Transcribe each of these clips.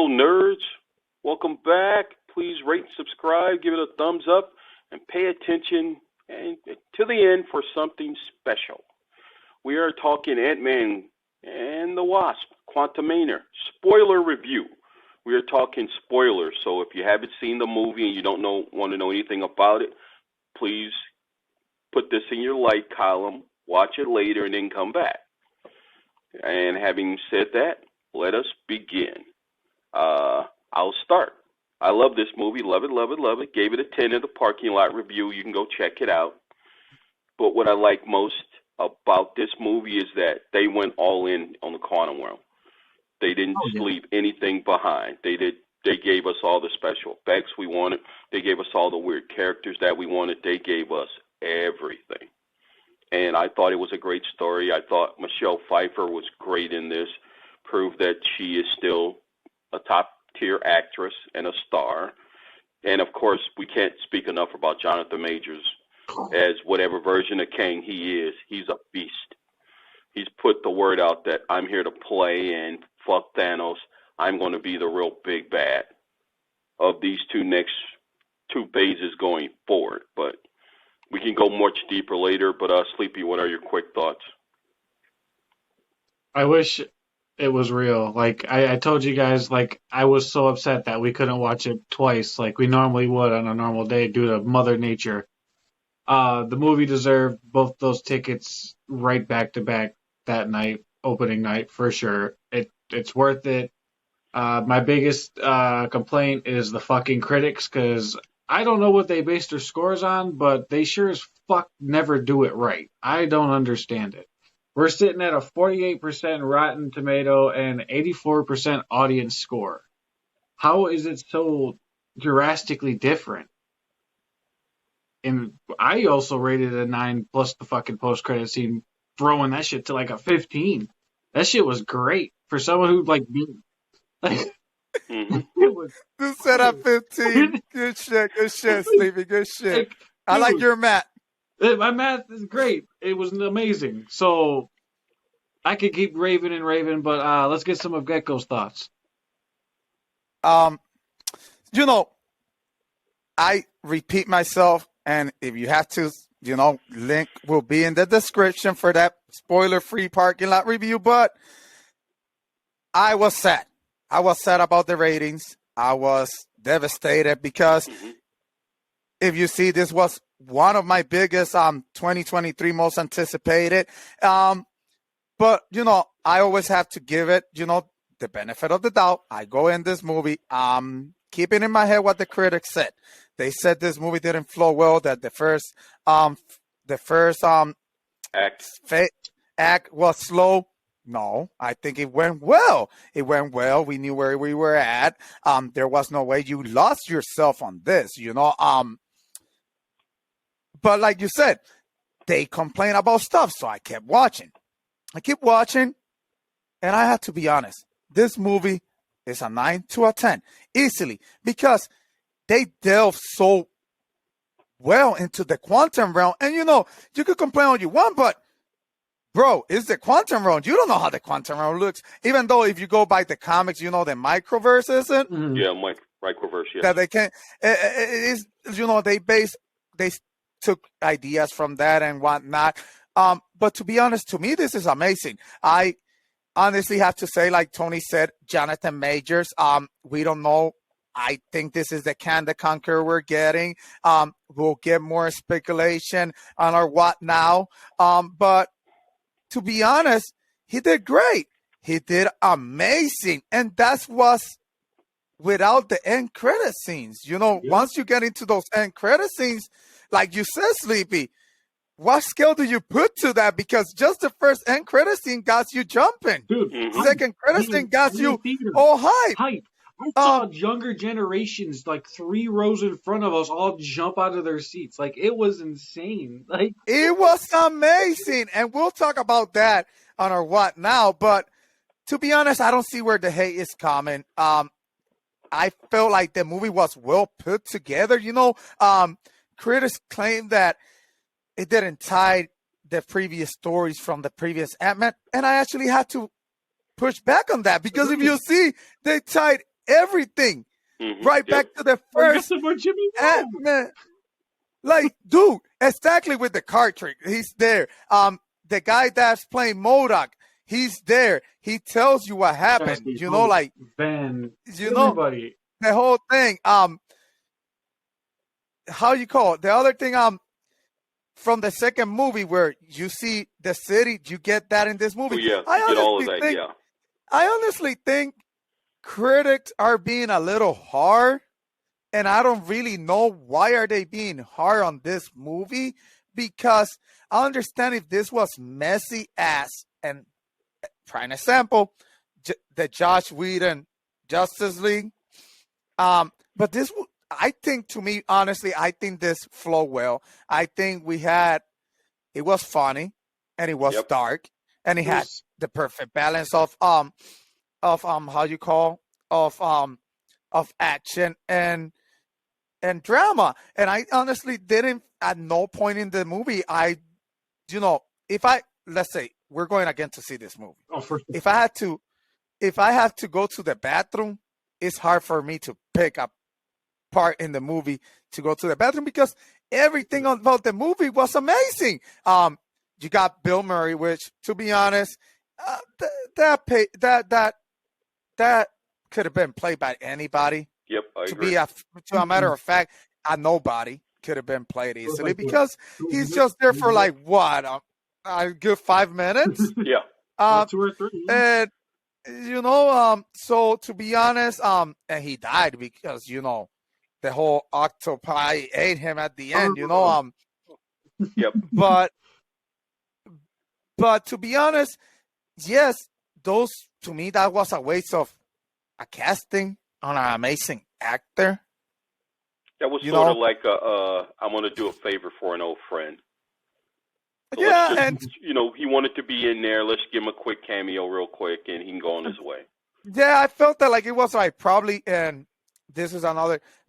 Hello, nerds. Welcome back. Please rate, subscribe, give it a thumbs up, and pay attention to the end for something special. We are talking Antman and the Wasp Quantumania spoiler review. We are talking spoilers, so if you haven't seen the movie and you don't want to know anything about it, please put this in your like column, watch it later, and then come back. And having said that, let us begin. I'll start. I love this movie. Love it, love it, love it. Gave it a 10 in the parking lot review. You can go check it out. But what I like most about this movie is that they went all in on the quantum realm. They didn't leave anything behind. They gave us all the special effects we wanted. They gave us all the weird characters that we wanted. They gave us everything. And I thought it was a great story. I thought Michelle Pfeiffer was great in this. Proved that she is still a top-tier actress and a star. And, of course, we can't speak enough about Jonathan Majors as whatever version of Kang he is. He's a beast. He's put the word out that I'm here to play and fuck Thanos. I'm going to be the real big bad of these next two phases going forward. But we can go much deeper later. But, Sleepy, what are your quick thoughts? I wish it was real. Like I told you guys, like I was so upset that we couldn't watch it twice like we normally would on a normal day due to Mother Nature. The movie deserved both those tickets right back to back that night, opening night for sure. It's worth it. My biggest complaint is the fucking critics, because I don't know what they base their scores on, but they sure as fuck never do it right. I don't understand it. We're sitting at a 48% Rotten Tomato and 84% audience score. How is it so drastically different? And I also rated a 9 plus the fucking post-credit scene, throwing that shit to like a 15. That shit was great for someone who like me. Like, it was. You said at 15. Good shit, Sleepy. Good shit. I like your math. My math is great. It was amazing. So I could keep raving and raving, but let's get some of Gecko's thoughts. I repeat myself, and if you have to, link will be in the description for that spoiler-free parking lot review. But I was sad. I was sad about the ratings. I was devastated because if you see, this was one of my biggest 2023 most anticipated. But, I always have to give it, the benefit of the doubt. I go in this movie, keeping in my head what the critics said. They said this movie didn't flow well, that the first act was slow. No, I think it went well. It went well. We knew where we were at. There was no way you lost yourself on this, But like you said, they complain about stuff, so I kept watching. And I have to be honest. This movie is a 9 to a 10, easily, because they delve so well into the quantum realm. And, you could complain all you want, but, bro, it's the quantum realm. You don't know how the quantum realm looks. Even though if you go by the comics, the microverse isn't. Yeah, microverse, yeah. That they can't. It is, they took ideas from that and whatnot. But to be honest, to me, this is amazing. I honestly have to say, like Tony said, Jonathan Majors, we don't know. I think this is the Kang the Conqueror we're getting. We'll get more speculation on our what now. But to be honest, he did great. He did amazing. And that was without the end credit scenes. Once you get into those end credit scenes, like you said, Sleepy, what scale do you put to that? Because just the first end credit scene got you jumping. Dude, second credit scene got you all hype. I saw younger generations, like 3 rows in front of us, all jump out of their seats. Like, it was insane. Like, it was amazing. And we'll talk about that on our what now. But to be honest, I don't see where the hate is coming. I felt like the movie was well put together. Critics claim that it didn't tie the previous stories from the previous Antman, and I actually had to push back on that, because if you see, they tied everything. Right back to the first Ant-Man. Like, dude, exactly with the card trick. He's there. The guy that's playing MODOK, he's there. He tells you what happened. You know, like Ben, you know, everybody. the whole thing. How you call it? The other thing, from the second movie where you see the city, you get that in this movie. Oh, yeah, you get all of that, yeah. I honestly think critics are being a little hard, and I don't really know why are they being hard on this movie, because I understand if this was messy ass, and prime example, the Joss Whedon Justice League, but this, I think, to me, honestly, I think this flowed well. I think it was funny, and it was dark, and it had the perfect balance of how you call, of action and drama. And I honestly didn't, at no point in the movie, let's say we're going again to see this movie. Oh, for sure. If I have to go to the bathroom, it's hard for me to pick up part in the movie to go to the bathroom, because everything about the movie was amazing. You got Bill Murray, which, to be honest, that could have been played by anybody. Yep, I agree. To a matter of fact, nobody could have been played easily, because he's just there for like what, a good 5 minutes. Yeah, 2 or 3. And so to be honest, and he died because the whole octopi ate him at the end. Yep. But to be honest, yes, to me, that was a waste of a casting on an amazing actor. That was sort of like I'm going to do a favor for an old friend. So yeah, and he wanted to be in there. Let's give him a quick cameo real quick, and he can go on his way. Yeah, I felt that like it was like probably, and this is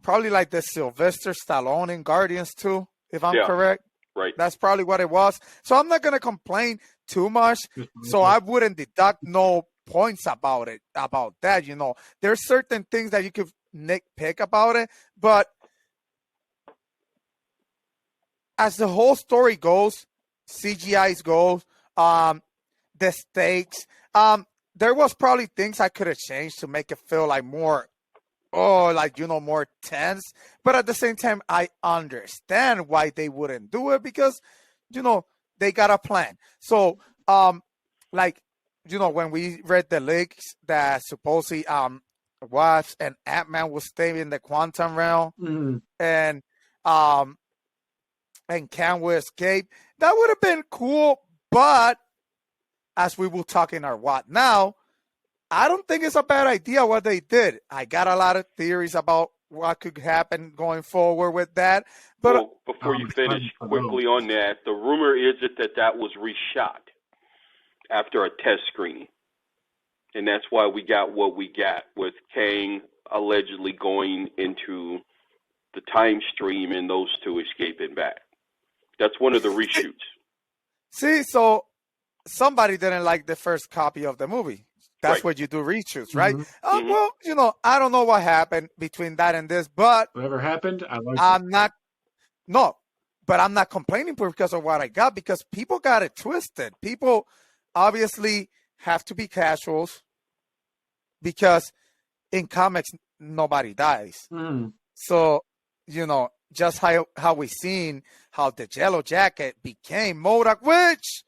probably like the Sylvester Stallone in Guardians 2, if I'm correct. Right. That's probably what it was. So I'm not going to complain too much. So I wouldn't deduct no points about that. There's certain things that you could nitpick about it, but as the whole story goes, CGI goes, the stakes, there was probably things I could have changed to make it feel like more, more tense. But at the same time, I understand why they wouldn't do it, because, they got a plan. So, when we read the leaks that supposedly Wasp and Antman will stay in the quantum realm, and Kang will escape, that would have been cool. But as we will talk in our what now, I don't think it's a bad idea what they did. I got a lot of theories about what could happen going forward with that. But before you finish, quickly on that, the rumor is that was reshot after a test screening. And that's why we got what we got, with Kang allegedly going into the time stream and those two escaping back. That's one of the reshoots. See, so somebody didn't like the first copy of the movie. That's what you do reshoots, right? Well, I don't know what happened between that and this, but whatever happened, I'm not complaining because of what I got, because people got it twisted. People obviously have to be casuals, because in comics nobody dies. So, just how we seen how the Yellow Jacket became MODOK, which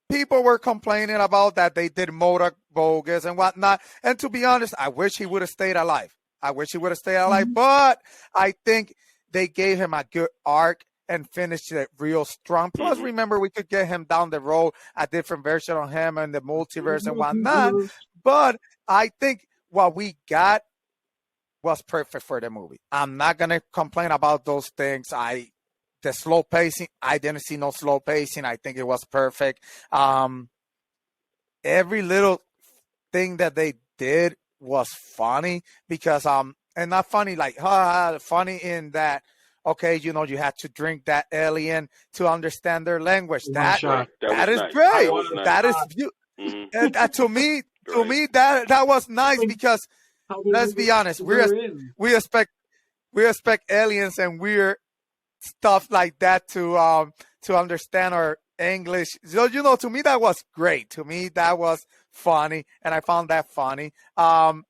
people were complaining about, that they did MODOK bogus and whatnot. And to be honest, I wish he would have stayed alive. But I think they gave him a good arc and finished it real strong. Plus, remember, we could get him down the road, a different version of him and the multiverse and whatnot. But I think what we got was perfect for the movie. I'm not going to complain about those things. The slow pacing, I didn't see no slow pacing. I think it was perfect. Every little thing that they did was funny, because and not funny like funny in that, okay, you had to drink that alien to understand their language. That is nice. great. That is and to me that was nice, because let's be honest. They're in. We expect aliens and weird stuff like that to understand our English. So to me that was great. To me that was funny, and I found that funny. And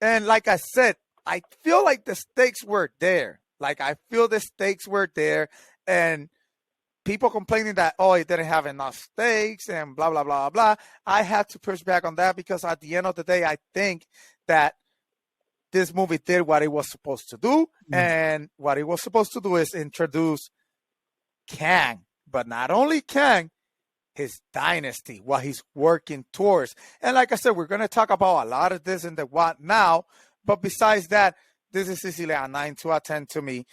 like I said, I feel like the stakes were there. Like I feel the stakes were there, and people complaining that it didn't have enough stakes and blah blah blah blah. I had to push back on that because at the end of the day, I think that this movie did what it was supposed to do, and what it was supposed to do is introduce Kang, but not only Kang, his dynasty, what he's working towards. And like I said, we're going to talk about a lot of this in the what now, but besides that, this is easily a 9 to a 10 to me.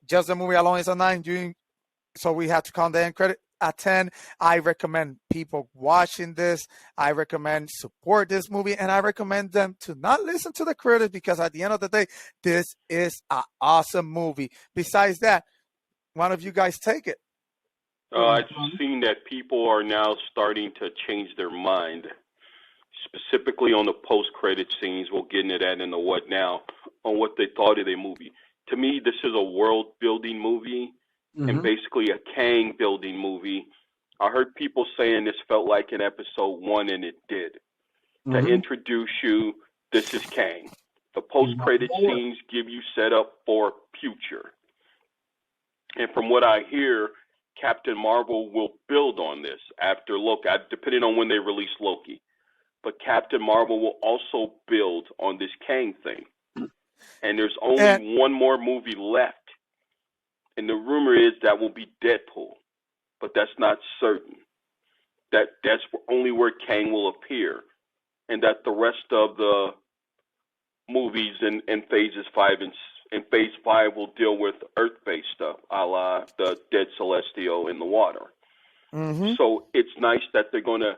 Just the movie alone is a 9, so we have to count the end credit at 10. I recommend people watching this. I recommend support this movie, and I recommend them to not listen to the critics because at the end of the day, this is an awesome movie. Besides that, one of you guys take it. I've seen that people are now starting to change their mind, specifically on the post-credit scenes. We'll get into that in the what now, on what they thought of the movie. To me, this is a world-building movie and basically a Kang-building movie. I heard people saying this felt like an episode 1, and it did. To introduce you, this is Kang. The post-credit scenes give you setup for future. And from what I hear, Captain Marvel will build on this after Loki, depending on when they release Loki. But Captain Marvel will also build on this Kang thing. And there's only one more movie left. And the rumor is that will be Deadpool. But that's not certain. That's only where Kang will appear. And that the rest of the movies in phases 5 and phase 5 will deal with Earth-based stuff, a la the dead Celestial in the water. So it's nice that they're going to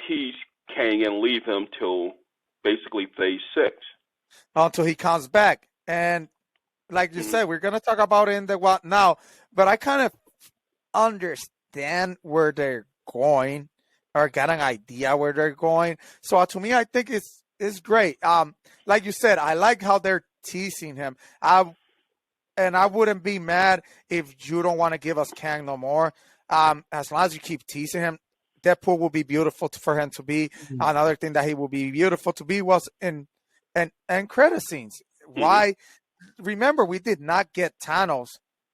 tease Kang and leave him till basically phase 6. Until he comes back. And like you said, we're going to talk about it in the what now, but I kind of understand where they're going or got an idea where they're going. So to me, I think it's great. Like you said, I like how they're teasing him. I wouldn't be mad if you don't want to give us Kang no more. As long as you keep teasing him, Deadpool will be beautiful for him to be. Another thing that he will be beautiful to be was in credit scenes. Why? Remember, we did not get Thanos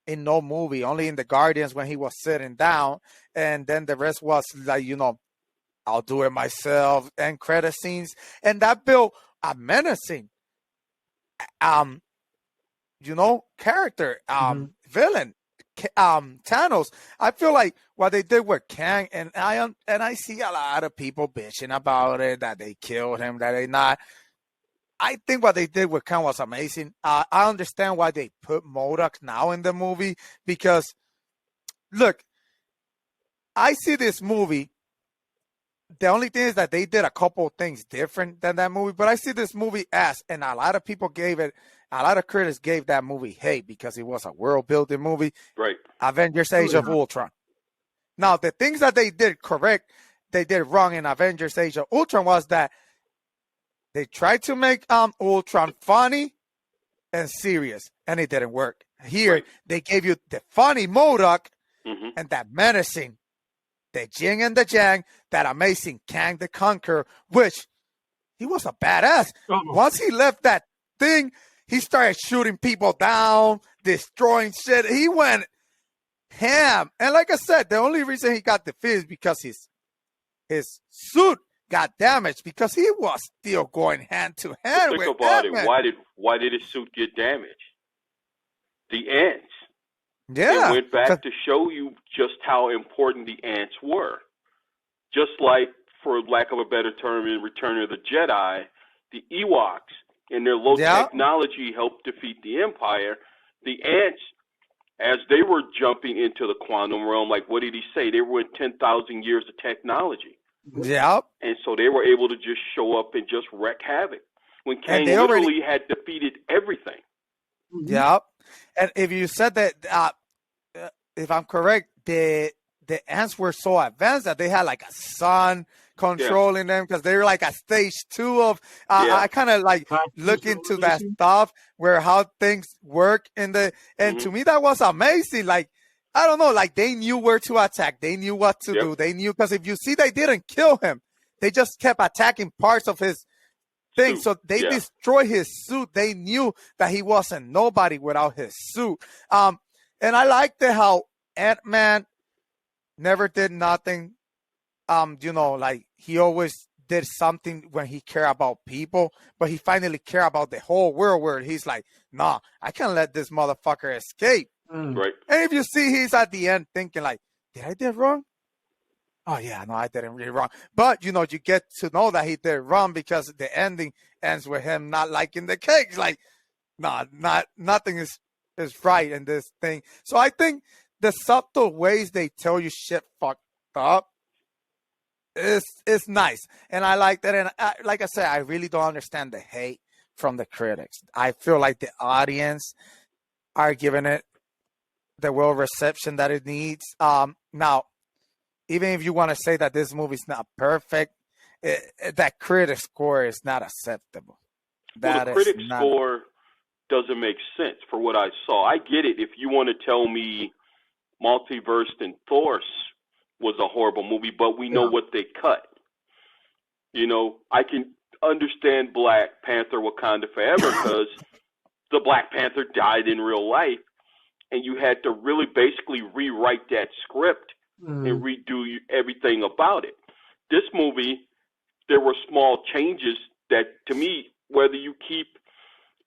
in no movie, only in the Guardians when he was sitting down, and then the rest was like, I'll do it myself, and credit scenes, and that built a menacing character, villain, Thanos. I feel like what they did with Kang, and I see a lot of people bitching about it, that they killed him, that they not. I think what they did with Kang was amazing. I understand why they put MODOK now in the movie, because, look, I see this movie. The only thing is that they did a couple of things different than that movie, but I see this movie and a lot of people a lot of critics gave that movie hate because it was a world-building movie. Right. Avengers Age of Ultron. Now, the things that they did wrong in Avengers Age of Ultron was that they tried to make Ultron funny and serious, and it didn't work. Here, they gave you the funny MODOK and that menacing, the Jing and the Jang, that amazing Kang the Conqueror, which he was a badass. Once he left that thing, he started shooting people down, destroying shit. He went ham. And like I said, the only reason he got defeated is because his suit got damaged, because he was still going hand to hand with Antman. Why did his suit get damaged? The ants. Yeah. It went back to show you just how important the ants were. Just like, for lack of a better term, in Return of the Jedi, the Ewoks and their low technology helped defeat the Empire. The ants, as they were jumping into the quantum realm, like what did he say? They were in 10,000 years of technology. Yeah. And so they were able to just show up and just wreak havoc. When Kang literally had defeated everything. Yeah. And if you said that, if I'm correct, the the ants were so advanced that they had like a sun controlling them because they were like at stage 2 of. I kind of like look into that stuff where how things work in the. And to me, that was amazing. Like, I don't know, like they knew where to attack. They knew what to do. They knew, because if you see, they didn't kill him. They just kept attacking parts of his thing. So they destroyed his suit. They knew that he wasn't nobody without his suit. And I liked how Ant-Man never did nothing. You know, like he always did something when he cared about people, but he finally cared about the whole world, where he's like, nah, I can't let this motherfucker escape. Right. And if you see, he's at the end thinking like, did I did wrong? Oh yeah, no, I didn't really wrong. But you know, you get to know that he did wrong because the ending ends with him not liking the cake. Like, nah, nothing is right in this thing. So I think the subtle ways they tell you shit fucked up is nice, and I like that. And like I said, I really don't understand the hate from the critics. I feel like the audience are giving it the well reception that it needs. Now, even if you want to say that this movie's not perfect, that critic score is not acceptable. Well, the critic score doesn't make sense for what I saw. I get it if you want to tell me Multiverse and Thor was a horrible movie, but we know what they cut. You know, I can understand Black Panther Wakanda Forever because the Black Panther died in real life, and you had to really basically rewrite that script and redo everything about it. This movie, there were small changes that, to me, whether you keep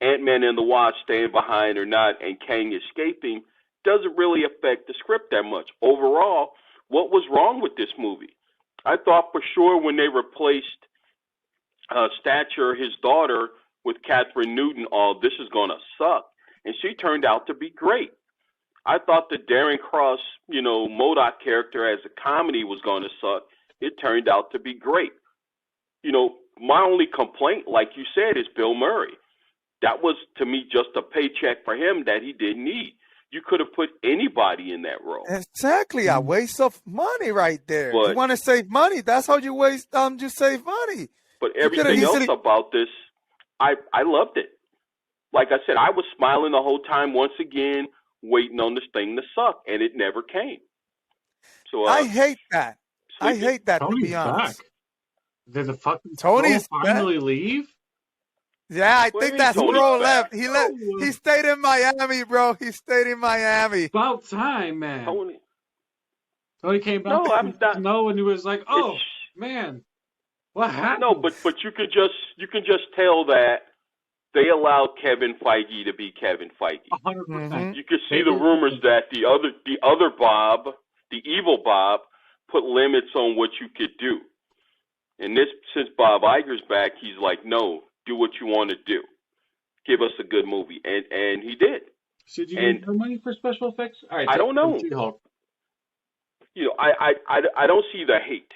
Ant-Man and the Wasp staying behind or not and Kang escaping, doesn't really affect the script that much. Overall, what was wrong with this movie? I thought for sure when they replaced Stature, his daughter, with Catherine Newton, this is going to suck. And she turned out to be great. I thought the Darren Cross, MODOK character as a comedy was going to suck. It turned out to be great. My only complaint, like you said, is Bill Murray. That was, to me, just a paycheck for him that he didn't need. You could have put anybody in that role. Exactly, a waste of money right there. You want to save money. That's how you you save money. But everything else about this, I loved it. Like I said, I was smiling the whole time once again, waiting on this thing to suck, and it never came. So I hate that. I hate that, to be honest. Back. Did the fucking Tony finally leave? Yeah, I think that Squirrel left. He left. He stayed in Miami, bro. He stayed in Miami. About time, man. Tony came back. No, I'm not. No, and he was like, "Oh man, what happened?" No, but you can just tell that they allowed Kevin Feige to be Kevin Feige. 100%. You can see the rumors that the other Bob, the evil Bob, put limits on what you could do. And since Bob Iger's back, he's like, no, do what you want to do. Give us a good movie. And he did. Should you need more money for special effects? All right, I don't know. I don't see the hate.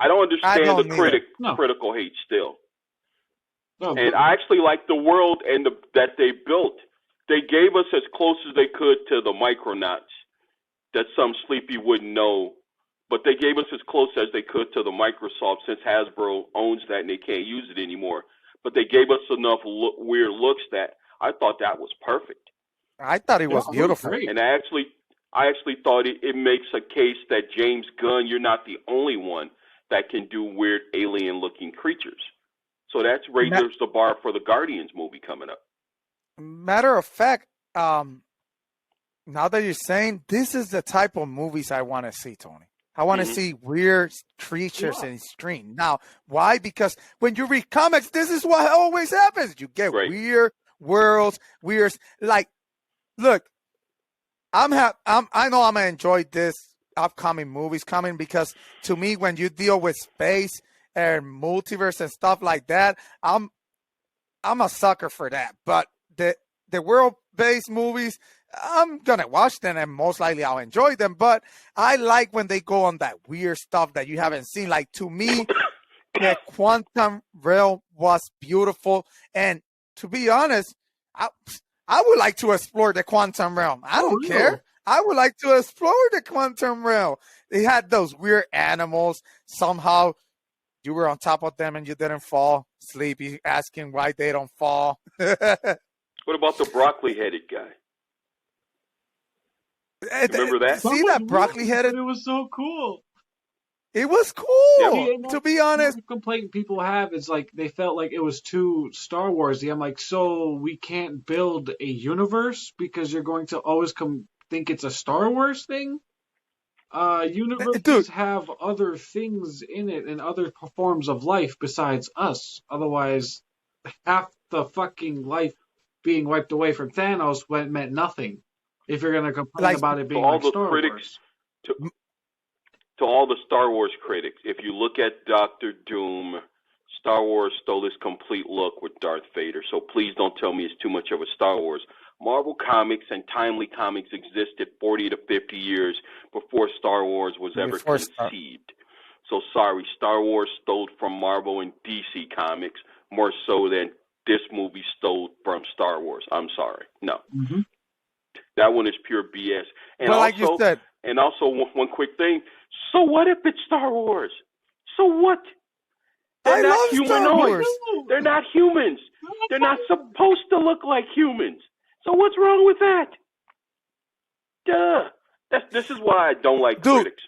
I don't understand the critical hate still. No, and I actually like the world that they built. They gave us as close as they could to the Micronauts that some sleepy wouldn't know. But they gave us as close as they could to the Microsoft, since Hasbro owns that and they can't use it anymore. But they gave us enough weird looks that I thought that was perfect. I thought it was beautiful. And I actually thought it makes a case that James Gunn, you're not the only one that can do weird alien-looking creatures. So that's raises the bar for the Guardians movie coming up. Matter of fact, now that you're saying, this is the type of movies I want to see, Tony. I want to see weird creatures in screen. Now, why? Because when you read comics, this is what always happens. You get weird worlds, like, look, I know I'm gonna enjoy this upcoming movies coming, because to me, when you deal with space and multiverse and stuff like that, I'm a sucker for that. But the world-based movies, I'm gonna watch them and most likely I'll enjoy them. But I like when they go on that weird stuff that you haven't seen. Like, to me, the quantum realm was beautiful, and to be honest, I would like to explore the quantum realm. I don't care. I would like to explore the quantum realm. They had those weird animals. Somehow you were on top of them and you didn't fall. Sleepy asking why they don't fall. What about the broccoli-headed guy? Remember that? See that broccoli-headed? But it was so cool. It was cool. Yeah. To be honest, the complaint people have is like they felt like it was too Star Warsy. I'm like, so we can't build a universe because you're going to always think it's a Star Wars thing. Universes have other things in it and other forms of life besides us. Otherwise, half the fucking life being wiped away from Thanos meant nothing. If you're going to complain about it being like Star Wars. To all the Star Wars critics, if you look at Doctor Doom, Star Wars stole his complete look with Darth Vader. So please don't tell me it's too much of a Star Wars. Marvel Comics and Timely Comics existed 40 to 50 years before Star Wars was ever conceived. So sorry, Star Wars stole from Marvel and DC Comics more so than this movie stole from Star Wars. I'm sorry. No. Mm-hmm. That one is pure BS. And but also, like you said, and also one quick thing. So what if it's Star Wars? So what? They're not humanoids. They're not humans. They're not supposed to look like humans. So what's wrong with that? Duh. This is why I don't like critics.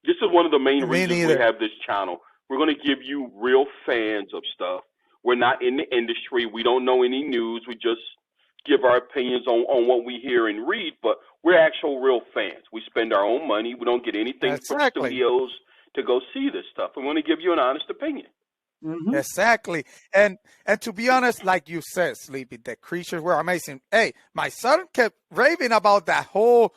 This is one of the main reasons we have this channel. We're going to give you real fans of stuff. We're not in the industry. We don't know any news. We just give our opinions on what we hear and read, but we're actual real fans. We spend our own money. We don't get anything from studios to go see this stuff. We want to give you an honest opinion. Mm-hmm. Exactly. And to be honest, like you said, Sleepy, the creatures were amazing. Hey, my son kept raving about that whole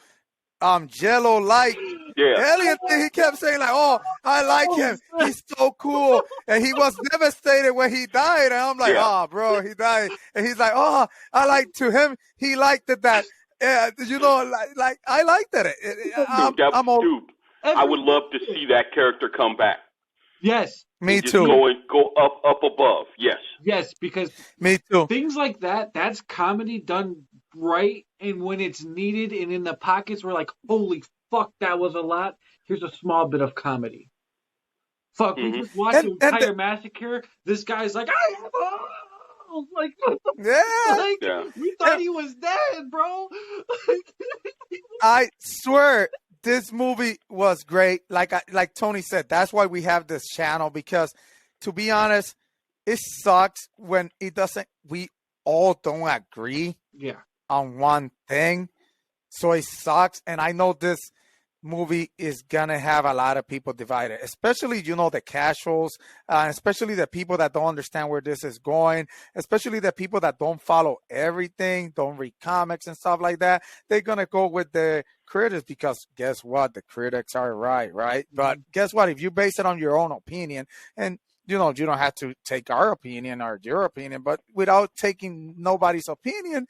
jello light alien thing. He kept saying like, oh, I like him. He's so cool. And he was devastated when he died. And I'm like, oh, bro, he died. And he's like, oh, I like to him. He liked it that, you know, like I liked it. I would love to see that character come back. Yes. Me just too. Go up above. Yes. Yes, because me too. Things like that, that's comedy done right, and when it's needed and in the pockets, we're like, holy fuck, that was a lot. Here's a small bit of comedy. Fuck, we just watched the entire massacre. This guy's like, I have like, we thought he was dead, bro. I swear, this movie was great. Like Tony said, that's why we have this channel, because to be honest, it sucks when it doesn't. We all don't agree on one thing, so it sucks. And I know this movie is gonna have a lot of people divided, especially the casuals, especially the people that don't understand where this is going, especially the people that don't follow everything, don't read comics and stuff like that. They're gonna go with the critics because guess what? The critics are right? But guess what? If you base it on your own opinion, and you don't have to take our opinion or your opinion, but without taking nobody's opinion,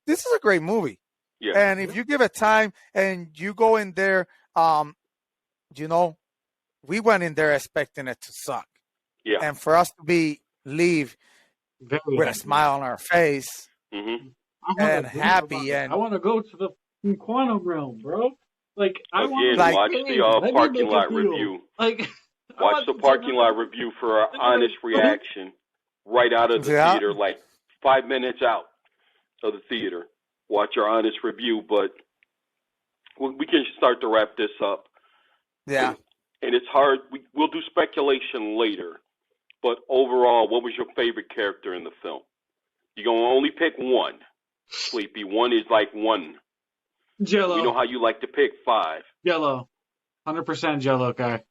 this is a great movie. Yeah. And if you give it time and you go in there, we went in there expecting it to suck. Yeah. And for us to leave with a smile on our face and happy. And I want to go to the quantum realm, bro. Like, I want to watch the parking lot review. Watch the parking lot review for our honest reaction right out of the theater, like 5 minutes out of the theater. Watch our honest review, but we can start to wrap this up. Yeah. And it's hard. We'll do speculation later, but overall, what was your favorite character in the film? You're going to only pick one. Sleepy. One is like one. Jello. You know how you like to pick 5. Jello. 100% Jello guy.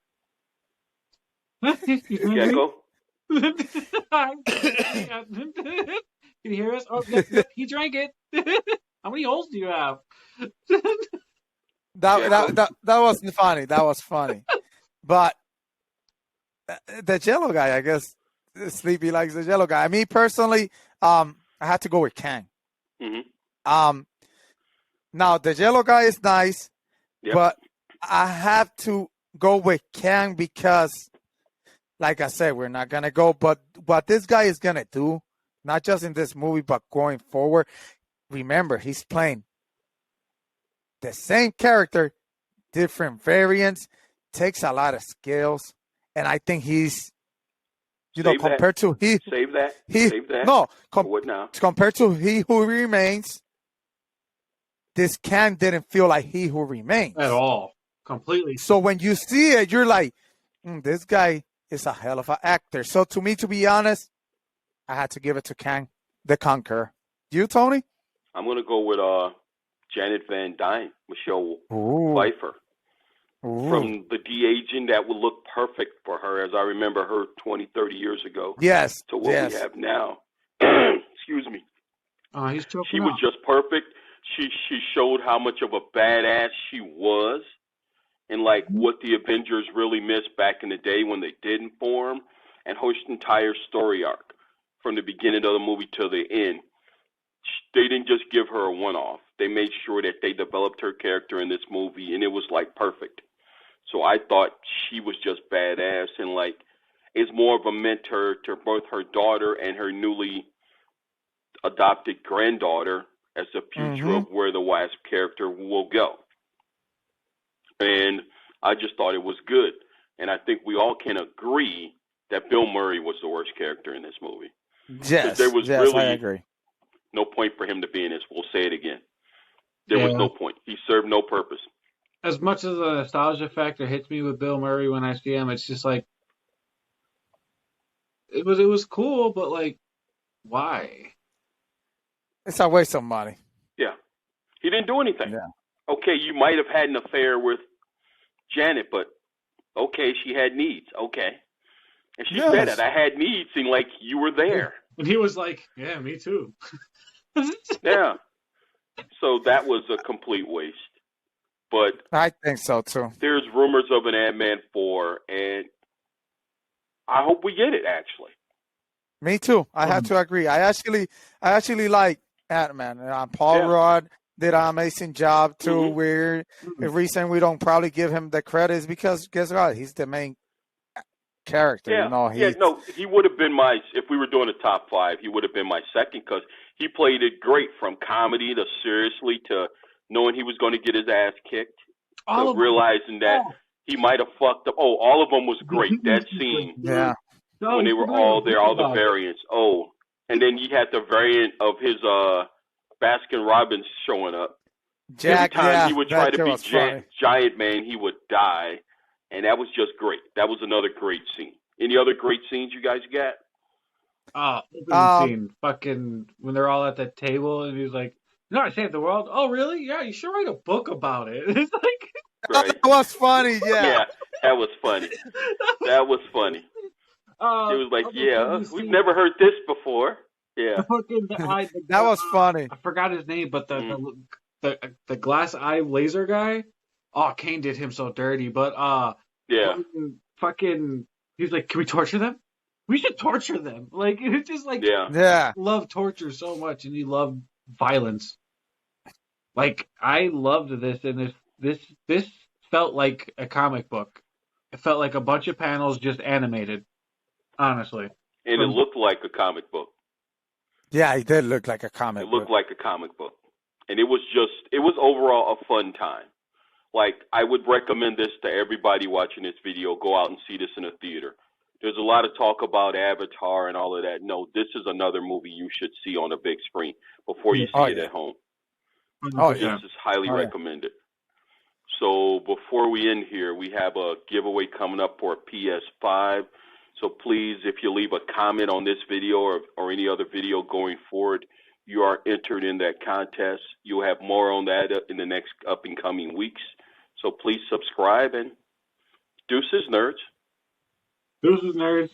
Gecko? Can you hear us? Oh, yep, he drank it. How many holes do you have? That wasn't funny. That was funny. But the Jello guy, I guess Sleepy likes the Jello guy. Me personally, I had to go with Kang. Mm-hmm. Now the Jello guy is nice, but I have to go with Kang because, like I said, we're not gonna go. But what this guy is gonna do, not just in this movie, but going forward. Remember, he's playing the same character, different variants, takes a lot of skills, and I think he's, compared to Save that. no, What now? compared to He Who Remains, this Kang didn't feel like He Who Remains at all. Completely. So when you see it, you're like, this guy is a hell of an actor. So to me, to be honest, I had to give it to Kang the Conqueror. You, Tony? I'm going to go with Janet Van Dyne, Michelle Pfeiffer. From the de-aging that would look perfect for her, as I remember her 20, 30 years ago. Yes. To what we have now. Excuse me. She was just perfect. She showed how much of a badass she was, and like what the Avengers really missed back in the day when they didn't form, and her entire story arc from the beginning of the movie to the end. They didn't just give her a one-off. They made sure that they developed her character in this movie, and it was like perfect. So I thought she was just badass, and like is more of a mentor to both her daughter and her newly adopted granddaughter as the future of where the Wasp character will go. And I just thought it was good. And I think we all can agree that Bill Murray was the worst character in this movie. Yes, there was really I agree. No point for him to be in this. We'll say it again. There was no point. He served no purpose. As much as the nostalgia factor hits me with Bill Murray when I see him, it's just like it was cool, but like, why? It's a waste of money. Yeah, he didn't do anything. Yeah. Okay, you might have had an affair with Janet, but okay, she had needs. Okay, and she said it. I had needs, and like you were there. And he was like, "Yeah, me too." Yeah. So that was a complete waste. But I think so too. There's rumors of an Antman 4, and I hope we get it. Actually, me too. I have to agree. I actually like Antman. Paul Rudd did an amazing job too. The reason we don't probably give him the credit is because guess what? He's the main character. Yeah. He would have been if we were doing a top 5, he would have been my second because he played it great from comedy to seriously to knowing he was going to get his ass kicked, to realizing that he might have fucked up. Oh, all of them was great. That scene. Yeah. When they were all there, all the variants. Oh, and then you had the variant of his Baskin Robbins showing up. Jack, every time he would try to be Giant Man, he would die. And that was just great. That was another great scene. Any other great scenes you guys got? Scene. Fucking when they're all at the table and he's like, "No, I saved the world." "Oh, really? Yeah, you should write a book about it." It's like that was funny. Yeah, that was funny. That was funny. It was like, we've never heard this before. Yeah, that was funny. I forgot his name, but the glass eye laser guy. Oh, Kane did him so dirty, but fucking, he's like, "Can we torture them? We should torture them." Like it's just like, love torture so much, and he loved violence. Like I loved this, and this felt like a comic book. It felt like a bunch of panels just animated, honestly. And it looked like a comic book. Yeah, it did look like a comic book. It looked like a comic book, and it was overall a fun time. Like, I would recommend this to everybody watching this video. Go out and see this in a theater. There's a lot of talk about Avatar and all of that. No, this is another movie you should see on a big screen before you see it at home. This is highly recommended. So before we end here, we have a giveaway coming up for a PS5. So please, if you leave a comment on this video or any other video going forward, you are entered in that contest. You'll have more on that in the next up and coming weeks. So please subscribe and deuces, nerds. Deuces, nerds.